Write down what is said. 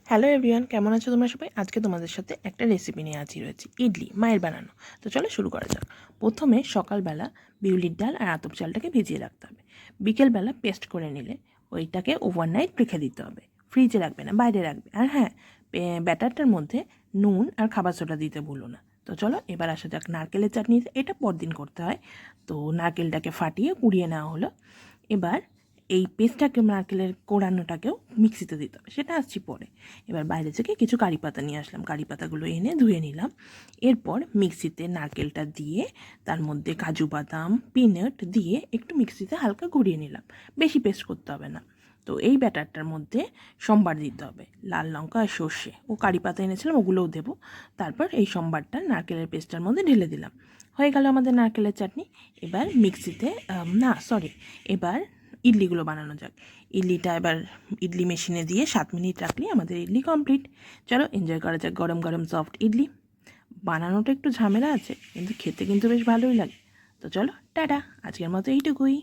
Hello everyone, কেমন আছো তোমরা সবাই? আজকে তোমাদের সাথে একটা রেসিপি নিয়ে হাজির হয়েছি, ইডলি, মায়ের বানানো। তো চলো শুরু করা যাক। প্রথমে সকালবেলা বিউলির ডাল আর আতপ চালটাকে ভিজিয়ে রাখতে হবে। বিকেলবেলা পেস্ট করে নিলে ওইটাকে ওভারনাইট রেখে দিতে হবে। ফ্রিজে রাখবে না, বাইরে রাখবে। আর হ্যাঁ, ব্যাটারটার মধ্যে নুন আর খাবার সোডা দিতে ভুলো না। তো চলো এবার আসা যাক নারকেলের চাটনিতে। এটা পরদিন করতে হয়। তো নারকেলটাকে ফাটিয়ে কুড়িয়ে নেওয়া হলো। এবার এই পেস্টটাকে, নারকেলের কোড়ানোটাকেও মিক্সিতে দিতে হবে, সেটা আসছি পরে। এবার বাইরে থেকে কিছু কারি পাতা নিয়ে আসলাম, কারি পাতাগুলো এনে ধুয়ে নিলাম। এরপর মিক্সিতে নারকেলটা দিয়ে তার মধ্যে কাজু বাদাম, পিনাট দিয়ে একটু মিক্সিতে হালকা ঘুরিয়ে নিলাম। বেশি পেস্ট করতে হবে না। তো এই ব্যাটারটার মধ্যে সম্বার দিতে হবে, লাল লঙ্কা আর সর্ষে। ও কারি পাতা এনেছিলাম, ওগুলোও দেবো। তারপর এই সম্বারটা নারকেলের পেস্টটার মধ্যে ঢেলে দিলাম। হয়ে গেল আমাদের নারকেলের চাটনি। এবার মিক্সিতে এবার ইডলিগুলো বানানো যাক। ইডলিটা এবার ইডলি মেশিনে দিয়ে 7 মিনিট রাখলেই আমাদের ইডলি কমপ্লিট। চলো এনজয় করা যাক গরম গরম সফট ইডলি। বানানোটা একটু ঝামেলা আছে, কিন্তু খেতে কিন্তু বেশ ভালোই লাগে। তো চলো টাটা, আজকের মতো এইটুকুই।